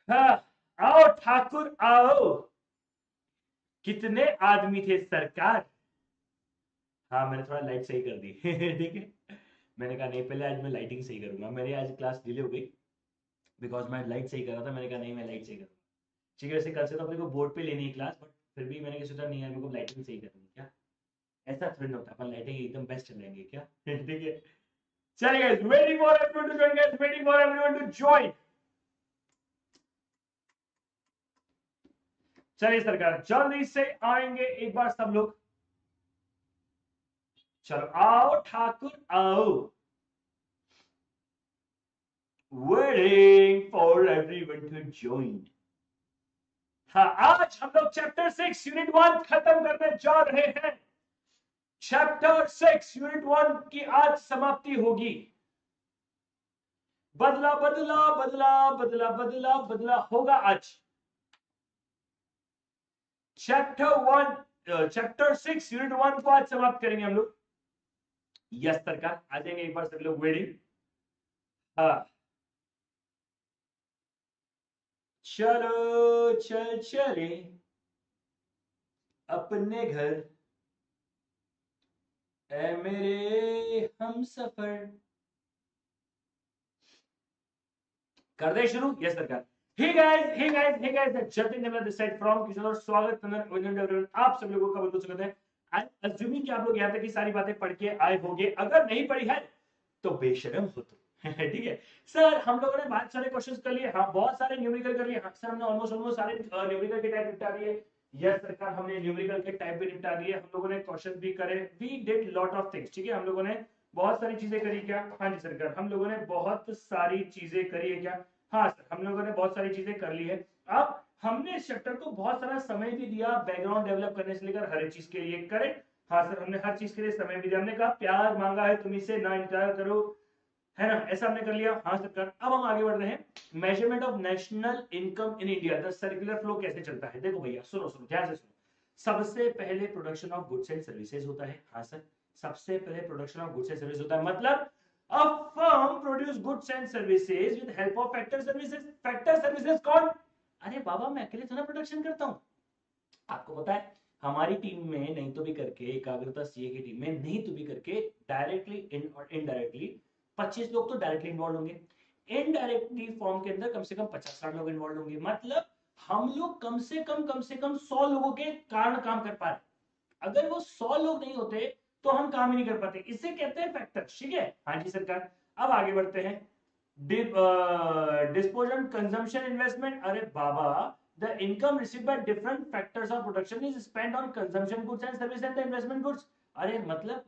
हाँ, आओ ठाकुर आओ, कितने आदमी थे सरकार। हाँ, मैंने थोड़ा लाइट सही कर दी। ठीक है, मैंने कहा नहीं, पहले आज मैं लाइटिंग सही करूंगा। मेरी आज क्लास डिले हो गई बिकॉज मैं लाइट सही कर रहा था। मैंने कहा नहीं, मैं लाइट सही करूंगा। ठीक है, वैसे कल से तो अपने को बोर्ड पे लेनी है क्लास, बट फिर भी मैंने सोचा नहीं यार, मेरे को लाइटिंग सही करनी है क्या। ऐसा थोड़ी ना होता है, अपन लाइटिंग एकदम बेस्ट चलाएंगे क्या। ठीक है, चलिए guys, waiting for everyone to join, guys waiting for everyone to join. चलिए सरकार, जल्दी से आएंगे एक बार सब लोग। चलो आओ ठाकुर आओ, waiting for everyone to join. हाँ, आज हम लोग चैप्टर 6 यूनिट 1 खत्म करने जा रहे हैं। चैप्टर 6 यूनिट 1 की आज समाप्ति होगी। बदला बदला बदला बदला बदला बदला होगा आज। चैप्टर 6 यूनिट 1 को आज समाप्त करेंगे हम लोग। यस सरकार, आ जाएंगे एक बार सभी लोग, वेटिंग। हाँ, चलो चल चले अपने घर, ऐ मेरे हम सफर। कर दे शुरू। यस सरकार। Hey guys, Jatin Nemla this side from Kishore, स्वागत अभिनंदन एवरीवन, आप सब लोगों का बहुत बहुत स्वागत है। आई एम अज्यूमिंग कि आप लोग यहाँ तक की सारी बातें पढ़ के आए होंगे, अगर नहीं पढ़ी है तो बेशरम हो तुम। ठीक है सर, हम लोगों ने बहुत सारे क्वेश्चंस कर लिए, हाँ बहुत सारे न्यूमेरिकल कर लिए। हाँ सर, हमने ऑलमोस्ट ऑलमोस्ट सारे न्यूमेरिकल के टाइप निपटा दिए। यस सरकार, हमने न्यूमेरिकल के टाइप भी निपटा दिए, हम लोगों ने क्वेश्चन भी करे, we did lot of things. ठीक है, हम लोगों ने बहुत सारी चीजें करी क्या। हाँ जी सरकार, हम लोगों ने बहुत सारी चीजें करी है क्या। हाँ सर, हम लोगों ने बहुत सारी चीजें कर ली है। अब हमने इस चैप्टर को बहुत सारा समय भी दिया, बैकग्राउंड डेवलप करने से लेकर हर एक चीज के लिए। करेक्ट। हाँ सर, हमने हर चीज के लिए समय भी दिया। हमने कहा प्यार मांगा है तुम इसे ना इनकार करो, है ना, ऐसा हमने कर लिया। हाँ सरकार, अब हम आगे बढ़ रहे हैं। Measurement of national income in India, the circular flow कैसे चलता है। देखो भैया, सुनो सुनो ध्यान से सुनो। सबसे पहले production of goods and services होता है। हाँ सर, सबसे पहले production of goods and service होता है, मतलब a firm produce goods and services with help of factor services. Factor services कौन। अरे बाबा, मैं अकेले थोड़ा प्रोडक्शन करता हूँ। आपको पता है, हमारी टीम में नहीं तो भी करके, एकाग्रता सीए की टीम में नहीं तो भी करके, डायरेक्टली और इनडायरेक्टली 25 लोग तो डायरेक्टली इन्वॉल्व होंगे। इनडायरेक्टली फॉर्म के अंदर कम से कम 50-60 लोग इन्वॉल्व होंगे। मतलब हम लोग कम से कम 100 लोगों के कारण काम कर पा रहे। अगर वो 100 लोग नहीं होते तो हम काम ही नहीं कर पाते। इसे कहते हैं फैक्टर्स। ठीक है, हाँ जी सरकार। अब आगे बढ़ते हैं। डिस्पोजल कंजम्पशन इन्वेस्टमेंट, अरे बाबा, the income received by different factors of production is spent on consumption goods and service and the investment goods। अरे मतलब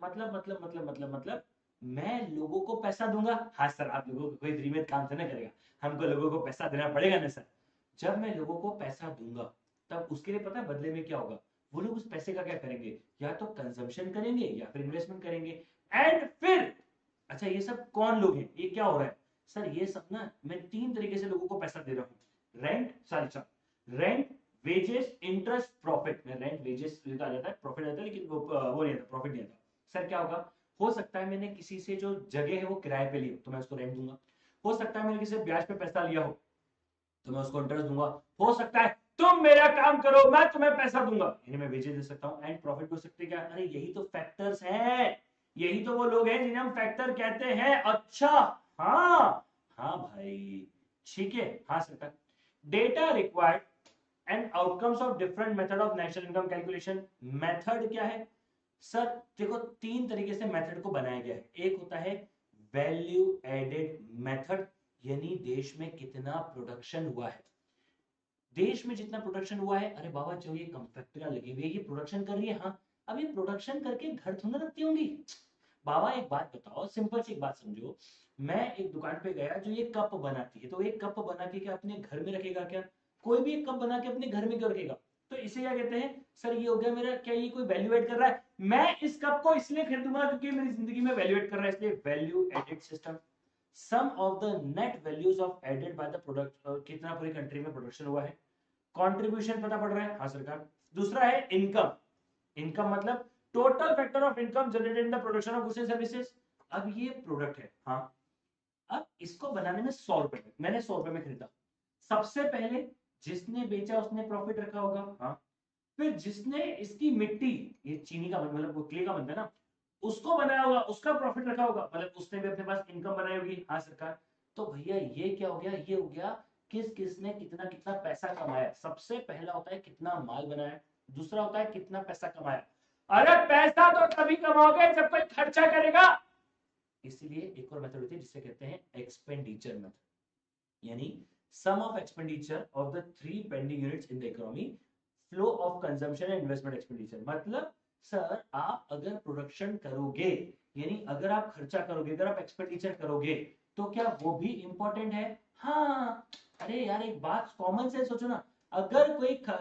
मैं लोगों को पैसा दूंगा। हाँ सर, आप लोगों को कोई फ्री में काम तो नहीं करेगा, हमको लोगों को पैसा देना पड़ेगा ना सर। जब मैं लोगों को पैसा दूंगा तब उसके लिए पता है बदले में क्या होगा। वो लोग उस पैसे का क्या करेंगे, या तो कंजम्पशन करेंगे या फिर इन्वेस्टमेंट करेंगे। एंड फिर, अच्छा ये सब कौन लोग हैं, ये क्या हो रहा है सर, ये सब ना मैं 3 तरीके से लोगों को पैसा दे रहा हूँ। Rent, sorry, rent, wages, interest, profit. में रेंट वेजेस लिखा जाता है, प्रॉफिट आता है, लेकिन वो नहीं आता, प्रॉफिट नहीं आता। सर क्या होगा, हो सकता है मैंने किसी से जो जगह है वो किराए पे ली हो तो मैं उसको रेंट दूंगा। हो सकता है मैंने किसी से ब्याज पे पैसा लिया हो तो मैं उसको इंटरेस्ट दूंगा। हो सकता है तुम मेरा काम करो मैं तुम्हें पैसा दूंगा, यानी मैं वेजेस दे सकता हूँ। एंड प्रॉफिट हो सकते क्या, अरे यही तो फैक्टर्स हैं, यही तो वो लोग हैं जिन्हें हम फैक्टर कहते हैं। अच्छा, हाँ हाँ भाई, ठीक है। हाँ सरकार, data required and outcomes of different method of national income calculation. Method क्या है सर, देखो 3 तरीके से मेथड को बनाया गया है। एक होता है वैल्यू एडेड मेथड, यानी देश में कितना प्रोडक्शन हुआ है। देश में जितना प्रोडक्शन हुआ है, अरे बाबा जो ये कम फैक्ट्रियां लगी हुई है ये प्रोडक्शन कर रही है, हाँ। अब ये प्रोडक्शन करके घर थोड़ा रखती होंगी। बाबा एक बात बताओ, सिंपल सी एक बात समझो। मैं एक दुकान पे गया जो ये कप बनाती है, तो एक कप बना के क्या अपने घर में रखेगा क्या। कोई भी एक कप बना के अपने घर में क्यों रखेगा। तो इसे क्या कहते हैं सर, ये हो गया मेरा, क्या ये कोई वैल्यू एड कर रहा है। मैं इस कप को इसलिए खरीदूंगा क्योंकि मेरी जिंदगी में वैल्यू एड कर रहा है, इसलिए value added system. Sum of the net values of added by the product, कितना पूरी कंट्री में प्रोडक्शन हुआ है। कंट्रीब्यूशन पता पड़ रहा है, हाँ सरकार। दूसरा है इनकम। इनकम मतलब total factor of income generated in the production of goods and services. अब ये प्रोडक्ट है, हाँ। अब इसको बनाने में 100 रुपए, मैंने 100 रुपए में खरीदा। सबसे पहले जिसने बेचा उसने प्रॉफिट रखा होगा, हाँ। फिर जिसने इसकी मिट्टी, ये चीनी का मतलब वो क्ले का बनता है ना, उसको बनाया होगा, उसका प्रॉफिट रखा होगा, मतलब उसने भी अपने पास इनकम बनाई होगी, हाँ सरकार। तो भैया ये क्या हो गया, ये हो गया किस किसने कितना कितना पैसा कमाया। सबसे पहला होता है कितना माल बनाया, दूसरा होता है कितना पैसा कमाया। अरे पैसा तो तभी कमाओगे जब कोई खर्चा करेगा। इसीलिए एक और मेथड होती है जिसे कहते हैं एक्सपेंडिचर मेथड, यानी sum of expenditure of the three pending units in the economy, flow of consumption and investment expenditure. मतलब सर आप अगर प्रोडक्शन करोगे, यानी अगर आप खर्चा करोगे, अगर आप एक्सपेंडिचर करोगे, तो क्या वो भी इंपॉर्टेंट है? हाँ। अरे यार एक बात कॉमन सेंस सोचो ना, अगर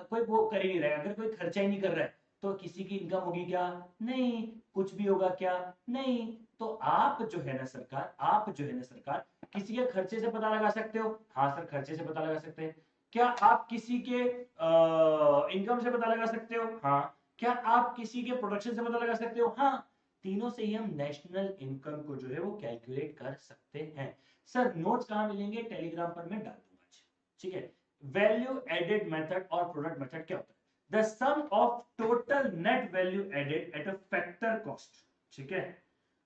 कोई वो कर ही नहीं रहा है, अगर कोई खर्चा ही नहीं कर रहा है, तो किसी की इनकम होगी क्या? नहीं। कुछ भी होगा क्या? नहीं। तो आप जो है ना सरकार, आप जो है ना सरकार, किसी के खर्चे से पता लगा सकते हो? हाँ सर खर्चे से पता लगा सकते हैं। क्या आप किसी के इनकम से पता लगा सकते हो? हाँ। क्या आप किसी के प्रोडक्शन से पता लगा सकते हो? हाँ। तीनों से ही हम नेशनल इनकम को जो है वो कैलकुलेट कर सकते हैं। सर नोट्स कहां मिलेंगे? टेलीग्राम पर मैं डाल दूंगा। ठीक है। वैल्यू एडेड मेथड और प्रोडक्ट मेथड क्या होता है? The sum of total net value added at a factor cost. ठीक है।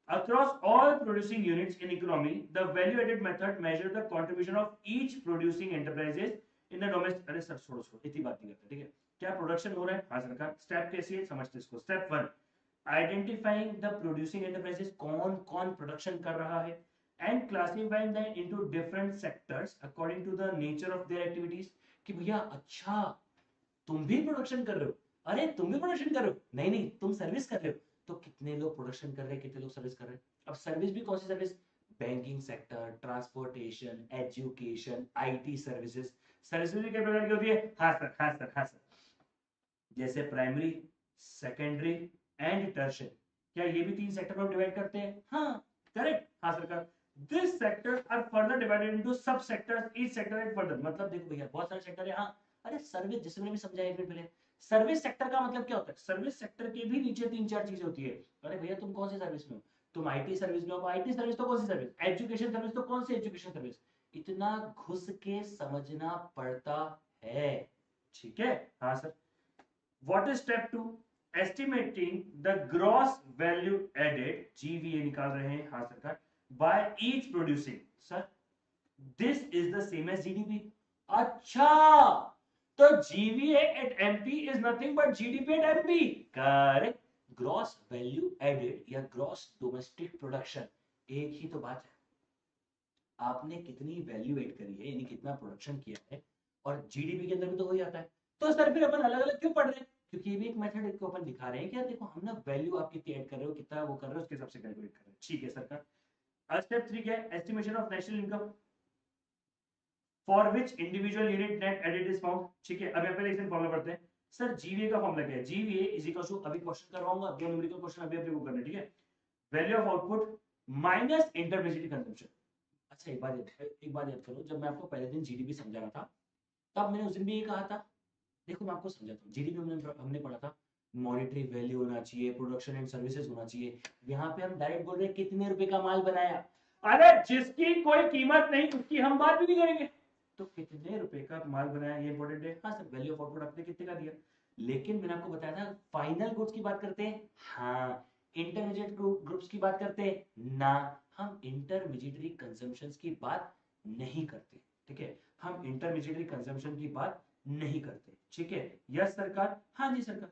Across all producing units in economy, the value-added method measures the contribution of each producing enterprises in the domestic. अरे sir छोड़ो छोड़ो, इतनी बात नहीं करते, ठीक है? क्या प्रोडक्शन हो रहा है? हाँ सरकार। स्टेप कैसी है समझते इसको। Step 1, identifying the producing enterprises, कौन कौन प्रोडक्शन कर रहा है, and classifying them into different sectors according to the nature of their activities. कि भैया अच्छा तुम भी प्रोडक्शन कर रहे हो, अरे तुम भी प्रोडक्शन कर रहे हो, नहीं नहीं तुम सर्विस कर रहे हो, तो कितने लोग प्रोडक्शन कर रहे हैं, कितने लोग सर्विस कर रहे हैं। अब सर्विस भी कौन सी service? Banking sector, transportation, education, IT services. Service भी कई प्रकार की होती है, हाँ सर हाँ सर हाँ सर। जैसे प्राइमरी, सेकेंडरी एंड टर्शियरी। क्या ये भी तीन सेक्टर में डिवाइड करते हैं? हाँ करेक्ट, हाँ सरकार। This sectors are further divided into sub sectors, each sector is further. मतलब देखो भैया बहुत सारे सेक्टर है, हाँ। अरे सर्विस, जिसने भी समझाया एक मिनट पहले, सर्विस सेक्टर का मतलब क्या होता है? सर्विस सेक्टर के भी नीचे तीन चार चीजें होती है। अरे भैया तुम कौन सी सर्विस में हो? तुम आईटी सर्विस में हो, आईटी सर्विस तो कौन सी सर्विस? एजुकेशन सर्विस तो कौन सी एजुकेशन सर्विस? इतना घुस के समझना पड़ता है। ठीक है, हाँ sir. What is step 2? Estimating the gross value added, GVA निकाल रहे हैं, हाँ सरकार, by each producing. Sir this is the same as GDP. अच्छा तो GVA at MP is nothing but GDP at MP. Correct. Gross value added या gross domestic production एक ही तो बात है। आपने कितनी वैल्यू एड करी है, यानी कितना प्रोडक्शन किया है, और जीडीपी के अंदर भी तो वही आता है। तो सर फिर अपन अलग अलग क्यों पढ़ रहे हैं? क्योंकि ये भी एक मेथड को अपन दिखा रहे हैं कि यार देखो हम ना वैल्यू आप कितनी ऐड कर रहे हो, कितना वो कर रहे हो, उसके हिसाब से कैलकुलेट कर रहे हैं। ठीक है सरकार। स्टेप 3 क्या है? Estimation of national income for which individual unit net added is found. ठीक है, अब यहाँ पे फॉर्मूला पढ़ते हैं। सर जीवीए का फॉर्मूला क्या है? जीवीए इज इक्वल टू, अभी क्वेश्चन करवाऊंगा, दो न्यूमेरिकल क्वेश्चन अभी अभी वो करना है, ठीक है? Value of output minus intermediate consumption. अच्छा एक बात याद करो, जब मैं आपको पहले दिन जीडीपी समझा रहा था, तब मैंने उस दिन भी ये कहा था। देखो मैं आपको समझाता हूँ, जीडीपी हमने पढ़ा था मॉनेटरी वैल्यू होना चाहिए, प्रोडक्शन एंड सर्विसेज होना चाहिए। यहाँ पे हम डायरेक्ट बोल रहे हैं कितने रुपए का माल बनाया। अरे जिसकी कोई कीमत नहीं उसकी हम बात भी नहीं करेंगे। तो कितने रुपए का माल बनाया ये इंपॉर्टेंट है। हाँ सर वैल्यू ऑफ आउटपुट आपने कितने का दिया, लेकिन मैंने आपको बताया था फाइनल गुड्स की बात करते हैं, हाँ। इंटरमीडिएट ग्रुप्स की बात करते हैं ना, हम इंटरमीडिएटरी कंजम्पशंस की बात नहीं करते। ठीक है, हम इंटरमीडिएटरी कंजम्पशन की बात नहीं करते। ठीक है, यस सरकार, हाँ जी सरकार।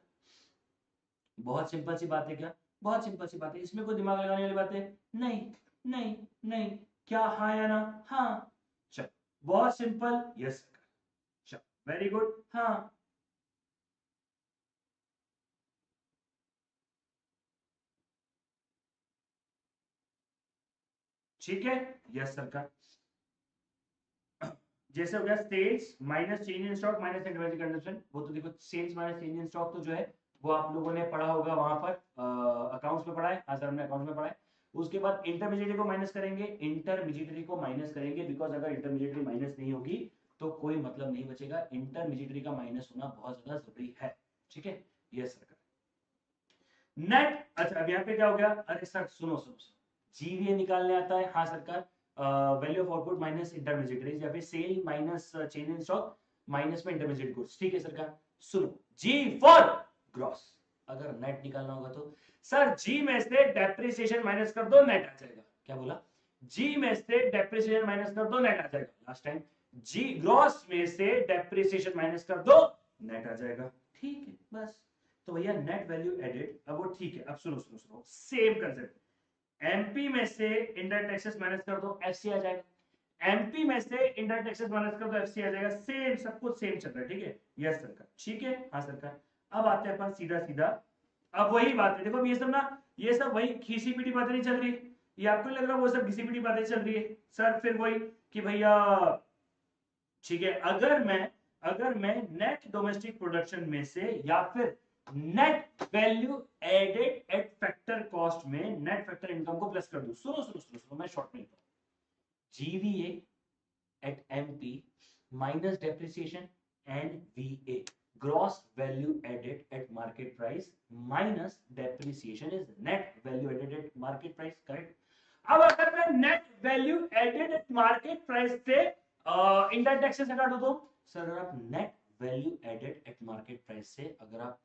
बहुत सिंपल सी बात है, क्या बहुत सिंपल सी बात है, इसमें कोई दिमाग लगाने वाली बात है? नहीं नहीं नहीं। क्या हाँ या ना? हाँ। चल बहुत सिंपल, यस सरकार। चल वेरी गुड, हाँ। ठीक है, यस सरकार। जैसे हो गया sales minus change in stock minus intermediate consumption, वो तो देखो sales minus change in stock तो जो है वो आप लोगों ने पढ़ा होगा वहां पर, अकाउंट्स में पढ़ा है, हाँ सर हमने अकाउंट्स में पढ़ा है। उसके बाद इंटरमीडिएटरी को माइनस करेंगे, इंटरमीडिएटरी को माइनस करेंगे, बिकॉज अगर इंटरमीडिएटरी माइनस नहीं होगी तो कोई मतलब नहीं बचेगा, इंटरमीडिएटरी का माइनस होना बहुत ज्यादा जरूरी है। ठीक है, यस सरकार। नेट, अच्छा अब यहाँ पे क्या हो गया? अरे सर सुनो सुनो सुनो, जीवीए निकालने आता है, हाँ सरकार। Value of output minus intermediate या फिर sale minus change in stock minus में इंटरमीडिएट गुड्स। ठीक है सरकार, सुनो, जी फॉर ग्रॉस। अगर नेट निकालना होगा तो सर जी में से डेप्रिसिएशन माइनस कर दो, नेट आ जाएगा। क्या बोला? जी में से डेप्रिसिएशन माइनस कर दो, नेट आ जाएगा। लास्ट टाइम जी ग्रॉस में से डेप्रिसिएशन माइनस कर दो, नेट आ जाएगा। ठीक है बस। तो भैया नेट वैल्यू एडेड, अब वो ठीक है। अब सुनो सुनो सुनो, सेम कंसेप्ट। एमपी में से इंडायरेक्ट टैक्सेस माइनस कर दो, एफसी आ जाएगा। एमपी में से इंडायरेक्ट टैक्सेस माइनस कर दो, एफसी आ जाएगा। सेम, सब कुछ सेम चल रहा है। ठीक है, यस सरकार, ठीक है, हाँ सरकार। अब आते हैं अपन सीधा सीधा, अब वही बात है। देखो ये सब ना, ये सब वही खीसी पीटी बातें नहीं चल रही। ये आपको लग रहा है वो सब घिसी पीटी बातें चल रही है सर? फिर वही कि भैया ठीक है, अगर मैं नेट डोमेस्टिक प्रोडक्शन में से या फिर net value added at factor cost में नेट फैक्टर इनकम को प्लस कर दूं। सुनो सुनो सुनो सुनो, मैं शॉर्ट में लिखता हूं। GVA eight MP minus depreciation and वीए gross value added at market price minus depreciation is net value added at market price, correct? अब अगर मैं net value added at market price से इंडायरेक्ट टैक्सेस हटा दो तो सर, अगर आप net value added at market price से अगर आप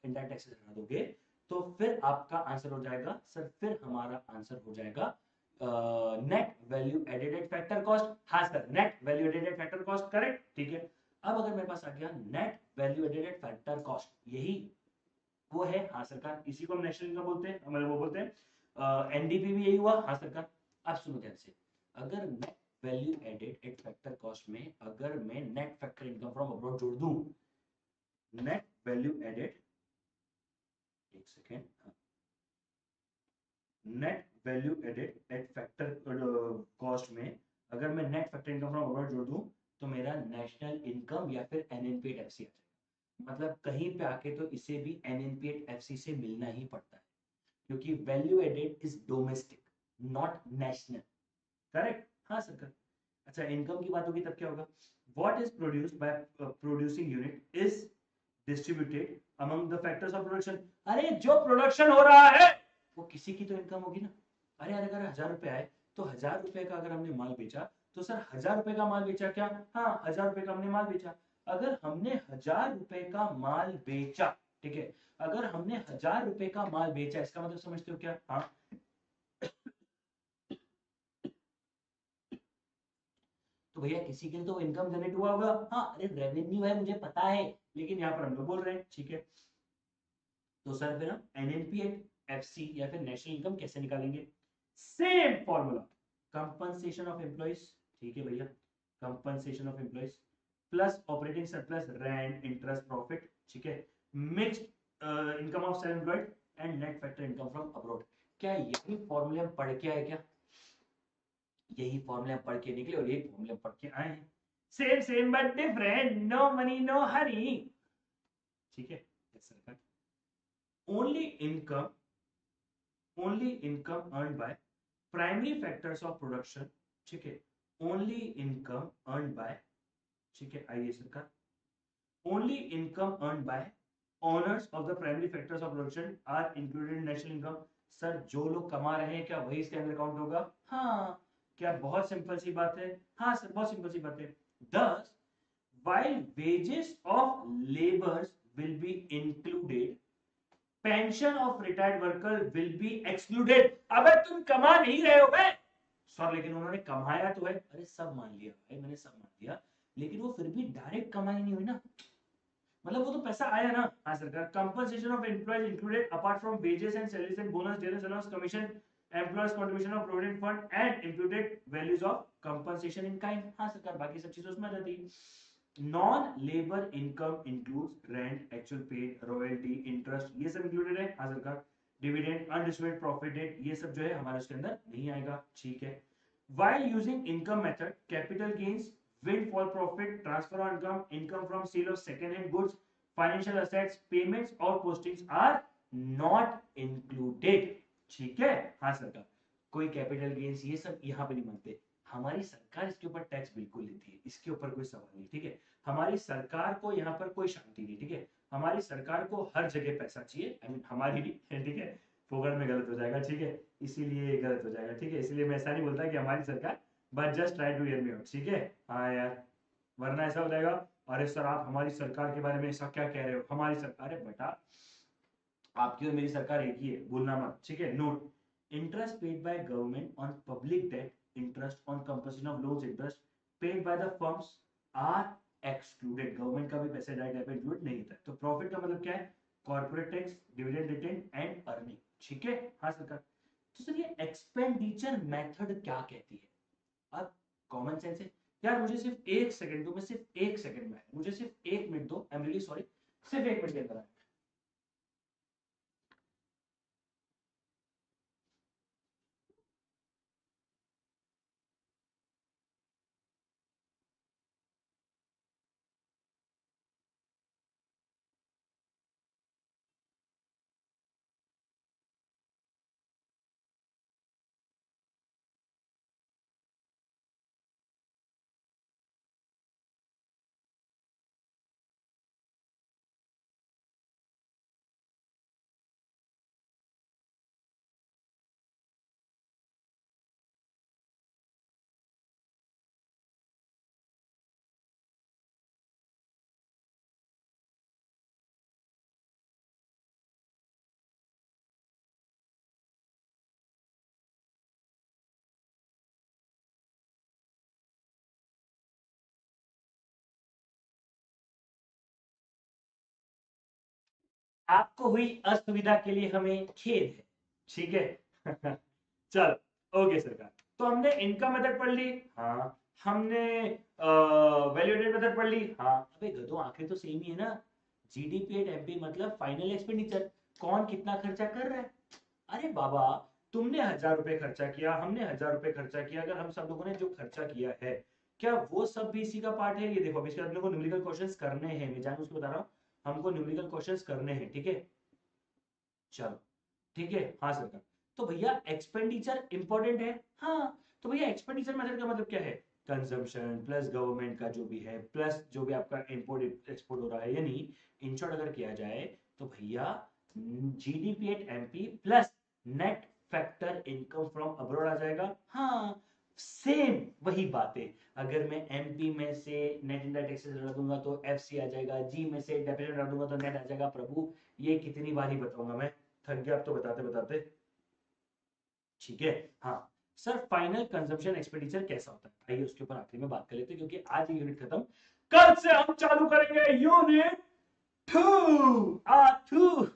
इंडायरेक्ट टैक्सेस हटा दोगे तो फिर आपका आंसर हो जाएगा सर, फिर हमारा आंसर हो जाएगा net value added at factor cost. हाँ sir, net value added at factor cost, correct, ठीक है। अब अगर मेरे पास आ गया net value added at factor cost, यही वो है। हाँ सरकार, इसी को हम नेशनल इनकम बोलते हैं, हमारे वो बोलते हैं एनडीपी भी यही हुआ। हाँ सरकार। अब सुनो ध्यान से, अगर net value added at factor cost में अगर मैं net factor income from abroad जोड़ दूं, नेट वैल्यू एडेड, एक second, net value added at factor cost में अगर मैं net factor income from abroad जोड़ दूं तो मेरा नेशनल इनकम या फिर एनएनपीएट एफसी आ जाएगा। मतलब कहीं पे आके तो इसे भी एनएनपीएट एफसी से मिलना ही पड़ता है, क्योंकि value added is domestic not national, correct. हाँ सर। अच्छा, इनकम की बात होगी तब क्या होगा? What is produced by producing unit is distributed among the factors of production. अरे जो प्रोडक्शन हो रहा है वो किसी की तो इनकम होगी ना। अरे अगर 1000 रुपए आए तो 1000 रुपए का अगर हमने माल बेचा तो सर 1000 रुपए का माल बेचा क्या? हाँ, 1000 रुपए का हमने माल बेचा। अगर हमने 1000 रुपए का माल बेचा, ठीक है, अगर हमने 1000 रुपए का माल बेचा, इसका मतलब समझते हो क्या? हाँ, तो भैया किसी के लिए तो इनकम जनरेट हुआ होगा। हाँ, अरे रेवेन्यू है, मुझे पता है, लेकिन यहाँ पर हम लोग बोल रहे हैं, ठीक है। तो सर फिर हम एनएनपीएट एफसी या फिर नेशनल इनकम कैसे निकालेंगे? Same formula, compensation of employees, ठीक है भैया, compensation of employees plus operating surplus rent interest profit, ठीक है, mixed income of self employed and net factor income from abroad. क्या यही फॉर्मूले हम पढ़ के आए क्या? यही फॉर्मूले हम पढ़ के निकले और यही फॉर्मूले हम पढ़ के आए हैं। Same same but different, no money no hurry, ठीक है सरकार। Only income earn by primary factors of production, ठीक है, ओनली इनकम अर्न बाय, ठीक है, आइए सरकार, only income earn by owners of the primary factors of production are included in national income. Sir जो लोग कमा रहे हैं क्या वही इसके अंदर काउंट होगा? हाँ, क्या बहुत सिंपल सी बात है। हाँ सर, बहुत सिंपल सी बात है। दस while wages of laborers will be included, pension of retired worker will be excluded। अबे तुम कमा नहीं रहे हो बे सर, लेकिन उन्होंने कमाया तो है। अरे सब मान लिया भाई, मैंने सब मान लिया, लेकिन वो फिर भी डायरेक्ट कमाई नहीं हुई ना, मतलब वो तो पैसा आया ना। हाँ सरकार, compensation of employees included apart from wages and salaries and bonus dares allowance commission employees contribution of provident fund and included values of compensation in kind. हाँ सरकार, बाकी सब चीजें उसमें आ जाती है। Non labour income includes rent, actual पे, royalty, interest, ये सब इंक्लूडेड है। हाँ सरकार। डिविडेंड, अनडिस्ट्रीब्यूटेड प्रॉफिट, ये सब जो है हमारे उसके अंदर नहीं आएगा, ठीक है। While using income method, capital gains, windfall profit, transfer on income, income from sale of second-hand goods, financial assets, payments और postings are not included, ठीक है। हाँ सरकार, कोई कैपिटल गेन्स ये सब यहाँ पे नहीं मानते। हमारी सरकार इसके ऊपर टैक्स बिल्कुल लेती है, इसके ऊपर कोई सवाल नहीं, ठीक है। हमारी सरकार को यहाँ पर कोई शांति नहीं, ठीक है। हमारी सरकार को हर जगह पैसा चाहिए, I mean, हमारी भी, ठीक है। फोकट में गलत हो जाएगा, ठीक है, इसीलिए गलत हो जाएगा, ठीक है, इसलिए मैं ऐसा नहीं बोलता कि हमारी सरकार, but just try to hear me out, ठीक है। हाँ यार, वरना ऐसा हो जाएगा, अरे सर आप हमारी सरकार के बारे में ऐसा क्या कह रहे हो, हमारी सरकार, अरे बेटा आपकी और मेरी सरकार एक ही है, भूलना मत, ठीक है। Note, interest paid by government on public debt, interest on composition of loans, interest paid by the firms are excluded, government का भी पैसे डायरेक्ट इंक्लूड नहीं होता है। तो प्रॉफिट का मतलब क्या है, corporate tax, dividend retain and earning, ठीक है। हाँ सरकार। तो सर ये एक्सपेंडिचर मेथड क्या कहती है, अब कॉमन सेंस है यार, मुझे सिर्फ एक सेकंड दो, मैं सिर्फ एक सेकंड में, मुझे सिर्फ एक मिनट दो, आई एम रियली सॉरी, सिर्फ एक मिनट के अंदर। आपको हुई असुविधा के लिए हमें खेद है, ठीक है। चलो ओके सरकार, तो हमने इनकम मेथड पढ़ ली, हाँ, हमने वैल्यूएटेड मेथड पढ़ ली, हाँ। अबे गधो आंखें तो सेम ही है ना, जीडीपी एट एमपी मतलब फाइनल एक्सपेंडिचर, कौन कितना खर्चा कर रहा है। अरे बाबा, तुमने 1,000 रुपए खर्चा किया, हमने 1,000 रुपए खर्चा किया, अगर हम सब लोगों ने जो खर्चा किया है, क्या वो सब भी इसी का पार्ट है। ये देखो, अभी इसके बाद हम लोग को न्यूमेरिकल क्वेश्चंस करने हैं, मैं जानबूझ के बता रहा हूँ, हमको न्यूमेरिकल क्वेश्चंस करने हैं, ठीक है। चलो ठीक है, हाँ सरकार। तो भैया एक्सपेंडिचर इंपॉर्टेंट है, हाँ। तो भैया एक्सपेंडिचर मेथड का मतलब क्या है, कंजम्पशन प्लस गवर्नमेंट का जो भी है, प्लस जो भी आपका इंपोर्ट एक्सपोर्ट हो रहा है, यानी इन शॉर्ट अगर किया जाए तो भैया GDP at MP plus net factor income from abroad आ जाएगा, हाँ। सेम वही बातें, अगर मैं एमपी में से नेट इनडायरेक्ट टैक्सेस हटा दूंगा तो एफसी आ जाएगा, जी में से डेप्रिसिएशन हटा दूंगा तो नेट आ जाएगा। प्रभु ये कितनी बार ही बताऊंगा मैं, थक गया अब तो बताते बताते, ठीक है। हाँ सर, फाइनल कंजम्पशन एक्सपेंडिचर कैसा होता है, आइए उसके ऊपर आखिरी में बात कर लेते हैं, क्योंकि आज ये यूनिट खत्म, कल से हम चालू करेंगे यूनिट 2।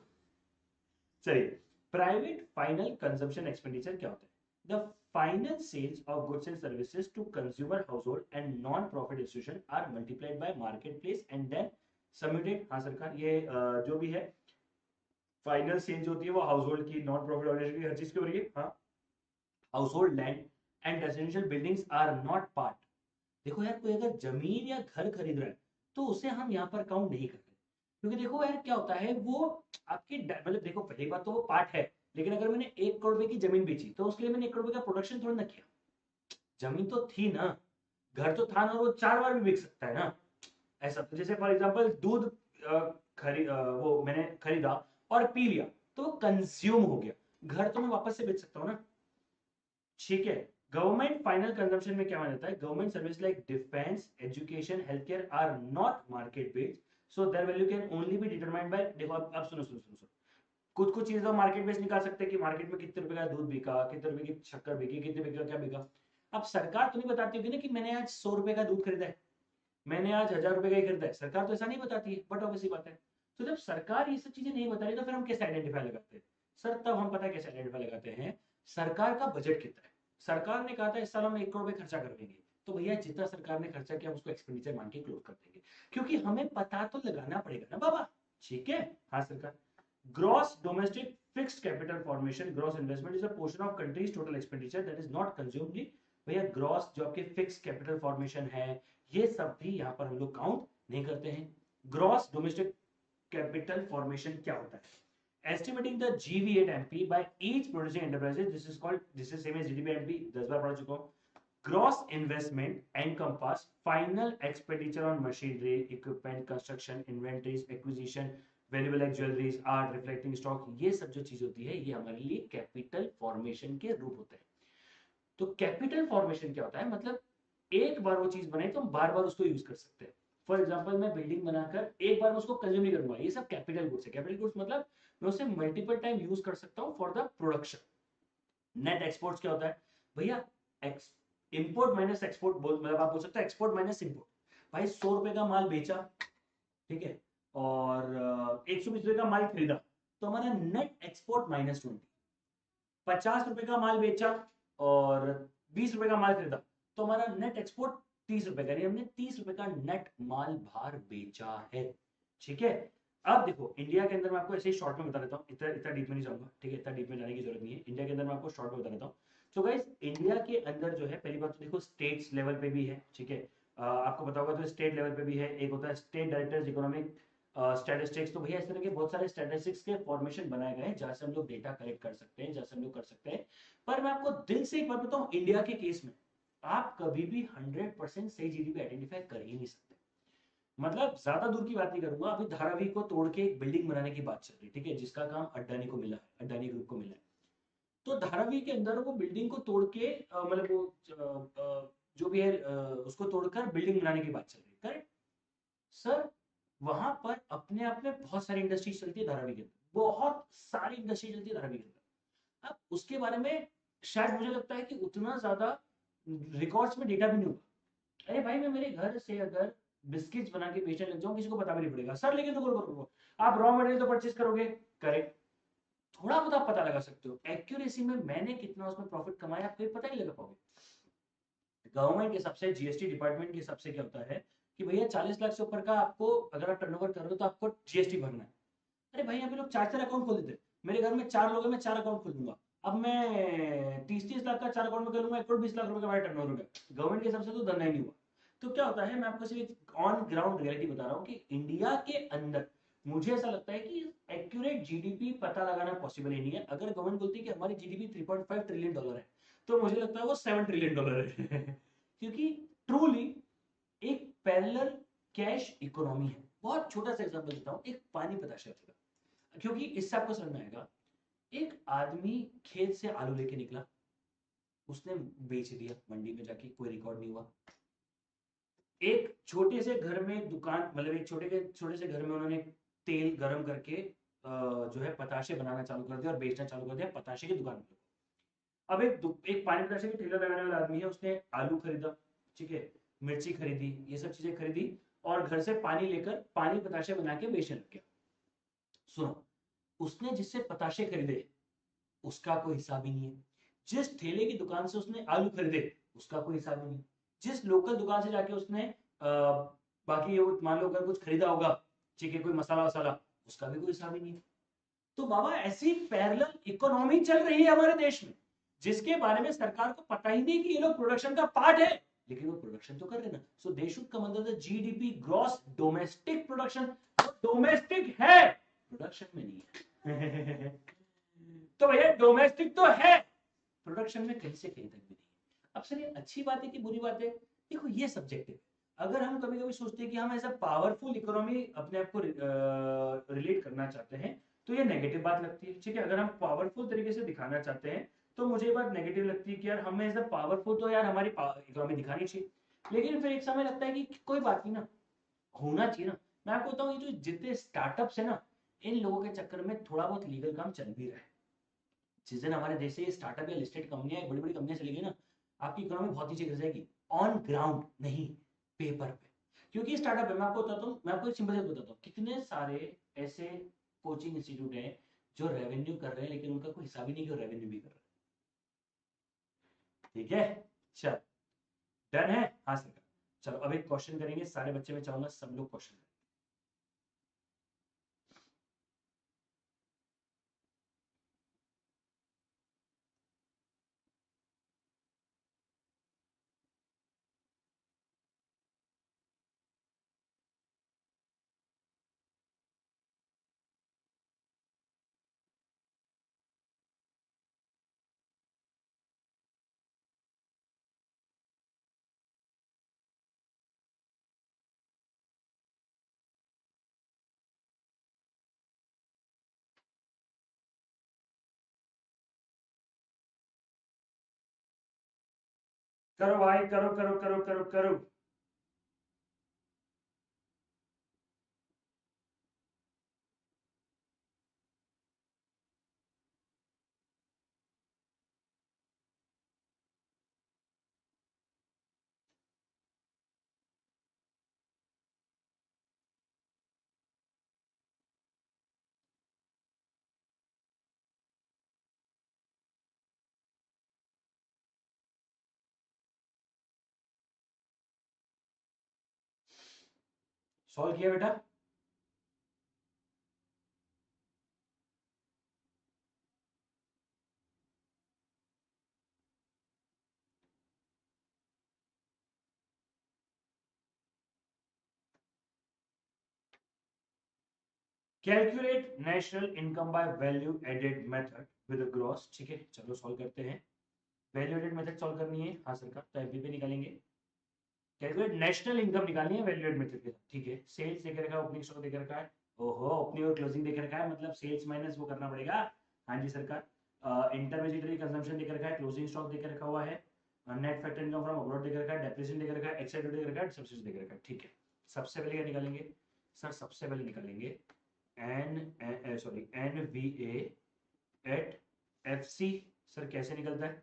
चलिए, प्राइवेट फाइनल कंजम्पशन एक्सपेंडिचर क्या होता है, the final sales of goods and services to consumer household and non profit institution are multiplied by market place and then submitted. हाँ सरकार, ये जो भी है फाइनल सेल जो होती है वो हाउस होल्ड की, नॉन प्रॉफिट ऑर्गेनाइजेशन की, हर चीज की हो रही है, हाँ। Household land and residential buildings are not part. देखो यार, कोई अगर जमीन या घर खरीद रहा है तो उसे हम यहाँ पर काउंट नहीं करते, क्योंकि देखो यार क्या होता है, वो आपकी मतलब देखो, पहली बात तो वो पार्ट है, लेकिन अगर मैंने 1 करोड़ रुपए की जमीन बेची तो उसके लिए मैंने 1 करोड़ रुपए का प्रोडक्शन थोड़ा ना किया, जमीन तो थी ना, घर तो था ना, वो 4 बार भी बिक सकता है ना। ऐसा तो जैसे फॉर एग्जांपल दूध वो मैंने खरीदा और पी लिया, तो कंज्यूम हो गया, घर तो मैं वापस से बेच सकता हूँ ना, ठीक है। गवर्नमेंट फाइनल कंजम्पशन में क्या माना जाता है, government service like defence, education, health care are not market based, so their value can only be determined by, देखो अब सुनो सुनो सुनो सुनो, कुछ कुछ चीजें मार्केट बेस्ड निकाल सकते हैं कि मार्केट में कितने रुपए का दूध बिका, कितने रुपए की शक्कर बिकी, कितने रुपए का क्या बिका। अब सरकार तो नहीं बताती होगी ना कि मैंने आज 100 रुपए का दूध खरीदा है, मैंने आज 1,000 रुपए का ही खरीदा है, सरकार तो ऐसा नहीं बताती है, बट ऑब्वियसली बात है। तो जब सरकार ये सब चीजें नहीं बता रही तो फिर हम कैसे आइडेंटिफाई लगाते हैं, सर तब हम पता है कैसे आइडेंटिफाई लगाते हैं, सरकार का बजट कितना है, सरकार ने कहा था इस साल हम 1 करोड़ रुपए खर्चा कर देंगे, तो भैया जितना सरकार ने खर्चा किया उसको एक्सपेंडिचर मान के क्लोज कर देंगे, क्योंकि हमें पता तो लगाना पड़ेगा ना बाबा, ठीक है। हाँ सरकार। Gross domestic fixed capital formation, gross investment is a portion of countries total expenditure that is not consumed. भैया ग्रॉस जो आपके फिक्स कैपिटल फॉर्मेशन है, ये सब भी यहाँ पर हम लोग काउंट नहीं करते हैं। ग्रॉस डोमेस्टिक कैपिटल फॉर्मेशन क्या होता है, estimating the GV at MP by each producing enterprises, this is called, this is same as GDP MP, 10 बार पढ़ चुका हूँ। Gross investment encompass final expenditure on machinery, equipment, construction, inventories, acquisition, valuable like jewelleries, art, reflecting stock, ये सब जो चीज होती है ये हमारे लिए कैपिटल फॉर्मेशन के रूप होते हैं। तो कैपिटल फॉर्मेशन क्या होता है, मतलब एक बार वो चीज बने तो हम बार बार उसको यूज कर सकते हैं। फॉर एग्जाम्पल मैं बिल्डिंग बनाकर एक बार उसको कंज्यूम नहीं करूंगा, ये सब कैपिटल गुड्स है। कैपिटल गुड्स मतलब मैं उसे मल्टीपल टाइम यूज कर सकता हूँ for the production. Net exports क्या होता है भैया, इंपोर्ट माइनस एक्सपोर्ट मतलब आप बोल सकते हैं एक्सपोर्ट माइनस इंपोर्ट। भाई 100 रुपए का माल बेचा, ठीक है, और 120 रुपए का माल खरीदा, तो हमारा नेट एक्सपोर्ट -20। 50 रुपए का माल बेचा और 20 रुपए का माल खरीदा, तो हमारा नेट एक्सपोर्ट 30 रुपए का, यानी हमने 30 रुपए का नेट माल बाहर बेचा है। ठीक है, अब देखो इंडिया के अंदर मैं आपको ऐसे ही शॉर्ट में बता देता हूँ, इतना इतना डीप में नहीं जाऊंगा, ठीक है, इतना डीप में जाने की जरूरत नहीं है। इंडिया के अंदर मैं आपको शॉर्ट में बता देता हूँ। तो गाइस इंडिया के अंदर जो है, पहली बात तो देखो स्टेट्स लेवल पे भी है, ठीक है, आपको पता होगा तो स्टेट लेवल पे भी है, एक होता है स्टेट डायरेक्टर्स इकोनॉमिक स्टैटिस्टिक्स। तो भैया इस तरह के बहुत सारे स्टैटिस्टिक्स के फॉर्मेशन बनाए गए हैं जहां से हम लोग डेटा कलेक्ट कर सकते हैं, जहां से हम लोग कर सकते हैं। पर मैं आपको दिल से एक बात बताऊं, इंडिया के केस में आप कभी भी 100% सही जीडीपी आइडेंटिफाई कर ही नहीं सकते। मतलब ज्यादा दूर की बात नहीं करूंगा, अभी धारावी को तोड़ के एक बिल्डिंग बनाने की बात चल रही है, ठीक है, जिसका काम अड्डानी को मिला है, अड्डानी ग्रुप को मिला है। तो धारावी के अंदर वो बिल्डिंग को तोड़ के मतलब वो जो भी है उसको तोड़कर बिल्डिंग बनाने की बात चल रही है, करेक्ट सर। वहां पर अपने आप में बहुत सारी इंडस्ट्रीज चलती है धारावी के अंदर, बहुत सारी इंडस्ट्री चलती है धारावी के अंदर। अब उसके बारे में शायद मुझे लगता है कि उतना ज्यादा रिकॉर्ड्स में डेटा भी नहीं होगा। अरे भाई मैं मेरे घर से अगर बिस्किट्स बना के बेचने लग जाऊं, किसी को पता भी नहीं पड़ेगा। सर लेकिन तो करो, आप रॉ मटेरियल तो परचेज करोगे, करेक्ट, थोड़ा बहुत आप पता लगा सकते हो, एक्यूरेसी में मैंने कितना उसमें प्रॉफिट कमाया आपको पता नहीं लगा पाओगे। गवर्नमेंट के हिसाब से, जीएसटी डिपार्टमेंट के हिसाब से क्या होता है कि भैया 40 लाख से ऊपर का आपको अगर आप टर्नओवर कर रहे हो तो आपको जीएसटी भरना है। अरे भाई यहाँ पे लोग चार चार अकाउंट खोल देते, मेरे घर में 4 लोग हैं, मैं 4 अकाउंट खोल दूंगा। अब मैं 30-30 लाख का 4 अकाउंट में कर लूंगा, 1 करोड़ 20 लाख रुपए का मेरा टर्नओवर हो गया, गवर्नमेंट के हिसाब से तो धंधा ही नहीं हुआ। तो क्या होता है, मैं आपको सिर्फ ऑन ग्राउंड रियलिटी बता रहा हूँ कि इंडिया के अंदर मुझे ऐसा लगता है कि एक्यूरेट जीडीपी पता लगाना पॉसिबल ही नहीं है। अगर गवर्नमेंट बोलती है कि हमारी जीडीपी $3.5 ट्रिलियन है, तो मुझे लगता है वो $7 ट्रिलियन है क्योंकि ट्रूली एक पैरेलल कैश इकोनॉमी है। बहुत छोटा सा एग्जांपल देता हूँ, एक पानी बताशा का, क्योंकि इससे आपको समझ में आएगा। एक आदमी खेत से आलू लेके निकला, उसने बेच दिया मंडी में जाके, कोई रिकॉर्ड नहीं हुआ। एक छोटे से घर में दुकान, मतलब एक छोटे से घर में उन्होंने तेल गरम करके जो है पताशे बनाना चालू कर दिया और बेचना चालू कर दिया पताशे की दुकान पे। अब एक पानी पताशे की ठेला लगाने वाला आदमी है, उसने आलू खरीदा, ठीक है, मिर्ची खरीदी, ये सब चीजें खरीदी, और घर से पानी लेकर पानी पताशे बना के बेचने लग गया। सुनो, उसने जिससे पताशे खरीदे उसका कोई हिसाब ही नहीं है, जिस ठेले की दुकान से उसने आलू खरीदे उसका कोई हिसाब ही नहीं, जिस लोकल दुकान से जाके उसने बाकी ये मान लो अगर कुछ खरीदा होगा, ठीक है, कोई मसाला वसाला, उसका भी कोई हिसाब ही नहीं है। तो बाबा ऐसी पैरेलल इकोनॉमी चल रही है हमारे देश में, जिसके बारे में सरकार को पता ही नहीं कि ये लोग प्रोडक्शन का पार्ट है, लेकिन वो प्रोडक्शन तो कर रहे ना। So they should come under the GDP, gross domestic production. Domestic है, प्रोडक्शन में नहीं है तो भैया डोमेस्टिक तो है, प्रोडक्शन में कहीं से कहीं तक भी नहीं है। अब सर ये अच्छी बात है कि बुरी बात है, देखो ये सब्जेक्टिव। अगर हम कभी कभी सोचते हैं कि हम एज अ पावरफुल इकोनॉमी अपने आप को रिलेट करना चाहते हैं, तो ये नेगेटिव बात लगती है, ठीक है। अगर हम पावरफुल तरीके से दिखाना चाहते हैं तो मुझे ये बात नेगेटिव लगती है कि यार हमें एज अ पावरफुल तो यार हमारी इकोनॉमी दिखानी चाहिए। लेकिन फिर एक समय लगता है कि कोई बात नहीं ना, होना चाहिए ना। मैं आपको बताऊं, ये जो जितने स्टार्टअप्स है ना, इन लोगों के चक्कर में थोड़ा बहुत लीगल काम चल भी रहा है। जिस दिन हमारे देश से ये स्टार्टअप या लिस्टेड कंपनियां, बड़ी बड़ी कंपनियां चली गई ना, आपकी इकोनॉमी बहुत नीचे गिर जाएगी, ऑन ग्राउंड नहीं, पेपर पे। क्योंकि स्टार्टअप है, मैं आपको बताता हूँ, मैं आपको एक सिंपल सा बताता हूँ, कितने सारे ऐसे कोचिंग इंस्टीट्यूट हैं जो रेवेन्यू कर रहे हैं, लेकिन उनका कोई हिसाब ही नहीं कि रेवेन्यू भी कर रहे हैं। ठीक है, चल, डन है, हाँ सर। चलो अब एक क्वेश्चन करेंगे, सारे बच्चे में चाहूंगा सब लोग क्वेश्चन करो भाई, करो करो करो करो करो। सॉल्व किया बेटा? Calculate national income by value added method with gross. ठीक है, चलो सॉल्व करते हैं। वैल्यू एडेड मेथड सॉल्व करनी है हाँ सर का, तो एमपी पे निकालेंगे। कैलकुलेट नेशनल इनकम निकालनी है वैल्यू एडेड मेथड के साथ। ठीक है, सेल्स देखे रखा है, ओपनिंग स्टॉक देखे रखा है। ओहो, ओपनिंग और क्लोजिंग देखे रखा है, मतलब सेल्स माइनस वो करना पड़ेगा। हाँ जी सर का। इंटरमेडिएटरी कंजम्पशन देखे रखा है, क्लोजिंग स्टॉक देखे रखा हुआ है, net factor income from abroad देखे रखा है, डेप्रिसिएशन देखे रखा है, एक्साइड देखे रखा है, सब्सिडी देखे रखा है। ठीक है, सबसे पहले क्या निकालेंगे सर? सबसे पहले निकालेंगे एनवीए एट एफसी। सर कैसे निकलता है?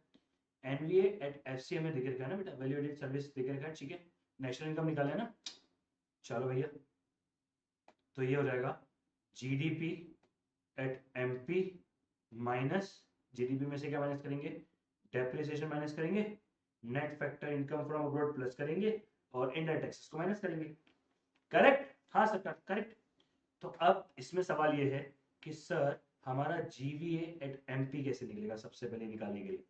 एनवीए एट एफसी हमें देख रखा है ना बेटा, वैल्यू एडेड सर्विस देख रखा है। ठीक है, नेशनल इनकम निकाले है ना। चलो भैया, तो ये हो जाएगा GDP at MP minus, GDP में से क्या माइनस करेंगे? डेप्रिसिएशन माइनस करेंगे, net factor income from abroad plus करेंगे, और इनडायरेक्ट टैक्सेस को माइनस करेंगे। करेक्ट? हाँ सर करेक्ट। तो अब इसमें सवाल ये है कि सर हमारा जीवीए एट एमपी कैसे निकलेगा? सबसे पहले निकालने के लिए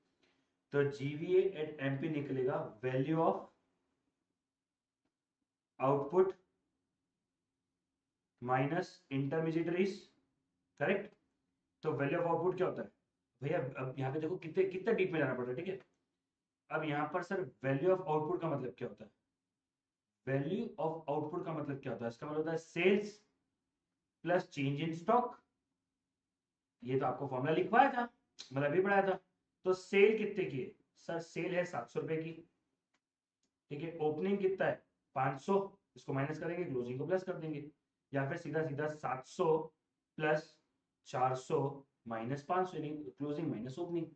तो जीवीए एट एमपी निकलेगा value of output minus intermediaries. Correct? तो वैल्यू ऑफ आउटपुट क्या होता है भैया? अब यहाँ पे देखो कितने कितना डीप में जाना पड़ता है। ठीक है, अब यहाँ पर सर वैल्यू ऑफ आउटपुट का मतलब क्या होता है? वैल्यू ऑफ आउटपुट का मतलब क्या होता है? इसका मतलब होता है sales plus change in stock. ये तो आपको फॉर्मूला लिखवाया था, मतलब अभी पढ़ाया था। तो सेल कितने की है सर? सेल है 700 रुपए की। ठीक है, ओपनिंग कितना है? 500। इसको माइनस करेंगे, क्लोजिंग को प्लस कर देंगे, या फिर सीधा सीधा 700 प्लस 400 माइनस 500, यानी क्लोजिंग माइनस ओपनिंग।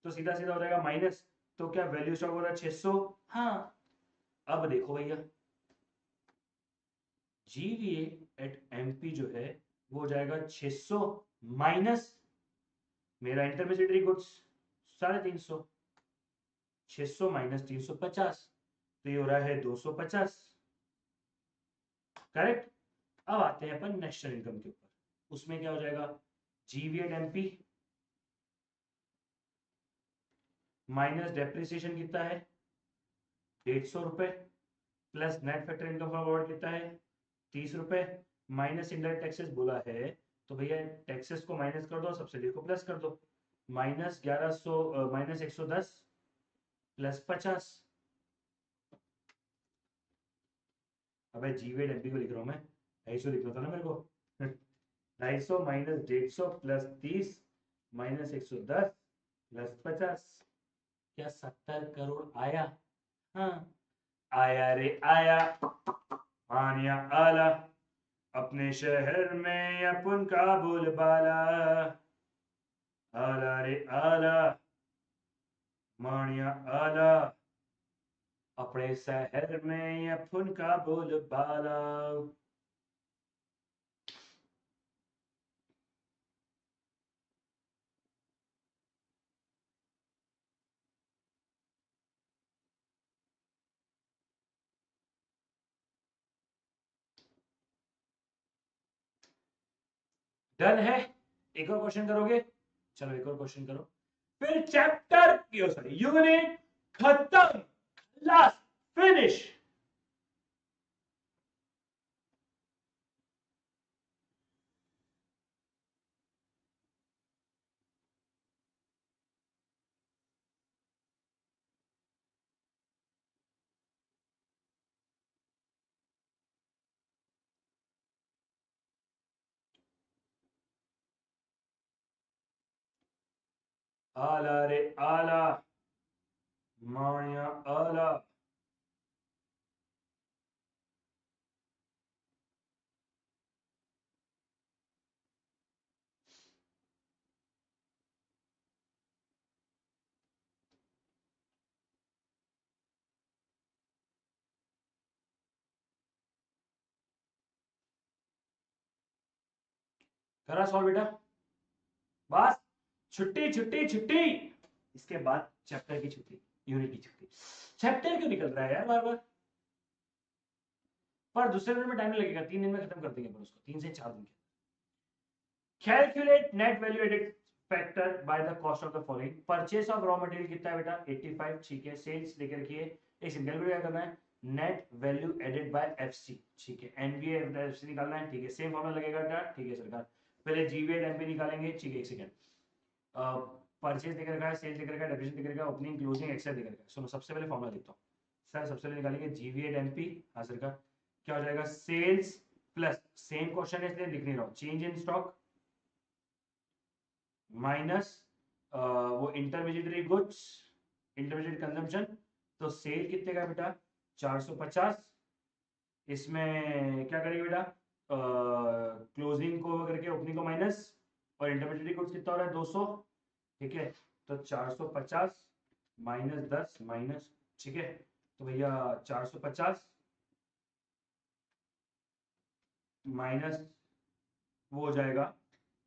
तो सीधा सीधा हो जाएगा माइनस। तो क्या वैल्यू स्टॉक हो रहा है? 600। हाँ, अब देखो भैया, जीवीए एट एमपी जो है वो हो जाएगा 600 माइनस मेरा इंटरमीडिएटरी गुड्स 350। 600 माइनस 350, तो ये हो रहा है 250। करेक्ट? अब आते हैं अपन नेशनल इनकम के ऊपर। उसमें क्या हो जाएगा? जीवी एट एमपी माइनस डेप्रिसिएशन कितना है? 150 रुपए, plus net factor income from abroad कितना है? 30 रुपए, माइनस इनडायरेक्ट टैक्सेस बोला है, तो भैया टैक्सेस को माइनस कर दो, सब्सिडी को प्लस कर दो। Minus 1100 minus 110 plus 50। अबे जीवी एट एमपी को लिख रहा हूँ मैं, 250 लिखना था ना मेरे को। 250 माइनस 150 प्लस 30 माइनस 110 प्लस 50। क्या 70 करोड़ आया? हाँ, आया रे आया। आनिया आला, अपने शहर में अपन का बोलबाला। आला रे आला, मानिया आला, अपने शहर में अपन का बोलबाला। डन है? एक और क्वेश्चन करोगे? चलो एक और क्वेश्चन करो, फिर चैप्टर सॉरी यूनिट खत्म, लास्ट, फिनिश। आला रे आला, माया अला करा सॉल्व बेटा, बस छुट्टी छुट्टी छुट्टी। इसके बाद चैप्टर की छुट्टी, यूनिट की छुट्टी। चैप्टर क्यों निकल रहा है यार बार बार? पर दूसरे दिन में टाइम लगेगा, 3 दिन में खत्म कर देंगे पर उसको, 3 से 4 दिन के। Calculate net value added factor by the cost of the following. Purchase of raw material कितना है बेटा? 85, ठीक है। सेल्स लेकर के एक सिंगल को क्या करना है? Net value added by FC, ठीक है। एनवीए एफसी निकालना है, ठीक है। सेम फॉर्मूला लगेगा बेटा, ठीक है सरकार। पहले जीवीए एमपी निकालेंगे, ठीक है। एक सेकंड, परचेज देकर रखा है, सेल्स देकर रखा है, डेप्रिसिएशन देकर रखा है, ओपनिंग क्लोजिंग एक्सेल देकर रखा है। सुनो सबसे पहले फॉर्मूला लिखता हूं सर। सबसे पहले निकालेंगे जीवीए एमपी, हाँ सरकार। क्या हो जाएगा? सेल्स प्लस, सेम क्वेश्चन है इसलिए लिख नहीं रहा हूं, चेंज इन स्टॉक माइनस वो इंटरमीडिएटरी गुड्स, इंटरमीडिएट कंजम्पशन। तो सेल कितने का बेटा? 450। इसमें क्या करेंगे बेटा? क्लोजिंग को करके ओपनिंग को माइनस, और इंटरमीडिएटरी गुड्स कितना हो रहा है? 200, ठीक है। तो 450 माइनस 10 माइनस, ठीक है। तो भैया 450 माइनस वो हो जाएगा।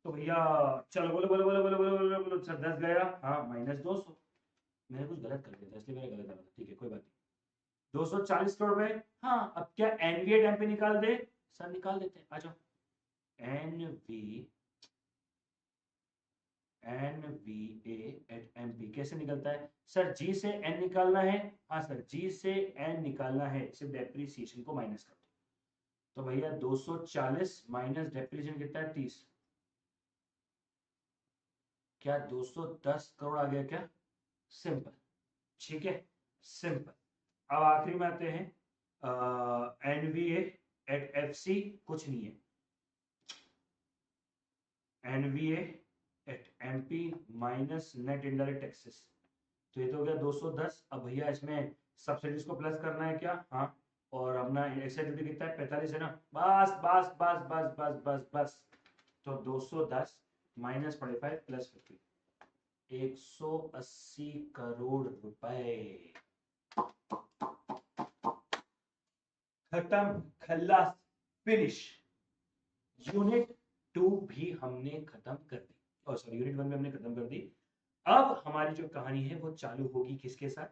तो भैया चलो बोलो बोलो बोलो बोलो बोलो बोलो बोलो सर, 10 गया, हाँ, माइनस 200। मैंने कुछ गलत कर दिया था इसलिए मेरा गलत आ रहा था, ठीक है कोई बात नहीं। 240 करोड़ रुपए। हाँ, अब क्या एनवीए टाइम पे निकाल दे? सर निकाल देते हैं, आ जाओ। एनवी एनवीए एट एमपी कैसे निकलता है सर? जी से एन निकालना है, हाँ सर, जी से एन निकालना है, सिर्फ डेप्रीसिएशन को माइनस कर दो। तो भैया 240 माइनस डेप्रीसिएशन कितना है? 30। क्या 210 करोड़ आ गया क्या? सिंपल, ठीक है, सिंपल। अब आखिरी में आते हैं, एनवीए एट एफसी कुछ नहीं है, NVA at MP minus net indirect taxes. तो ये तो हो गया 210। अब भैया इसमें सब्सिडीज को प्लस करना है क्या? हाँ। और अपना एक्साइज ड्यूटी कितना है? 45 है ना? बस बस बस बस बस बस बस। तो 210 माइनस 45 प्लस 50, 180 करोड़ रुपए। खत्म, खल्लास, फिनिश। यूनिट 2 भी हमने खत्म कर दी, और सॉरी यूनिट 1 में हमने खत्म कर दी। अब हमारी जो कहानी है वो चालू होगी किसके साथ?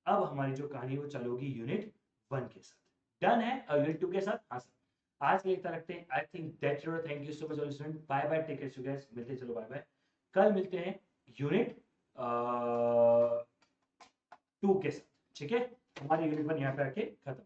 अब हमारी जो कहानी है वो चालू होगी यूनिट 1 के साथ। डन है? और यूनिट 2 के साथ, हाँ सर। आज के लिए इतना रखते हैं। I think that's it. Thank you so much student, bye bye, take care guys, मिलते हैं, चलो बाय बाय। कल मिलते हैं यूनिट 2 के साथ, ठीक है। हमारी यूनिट 1 यहाँ पे आके खत्म।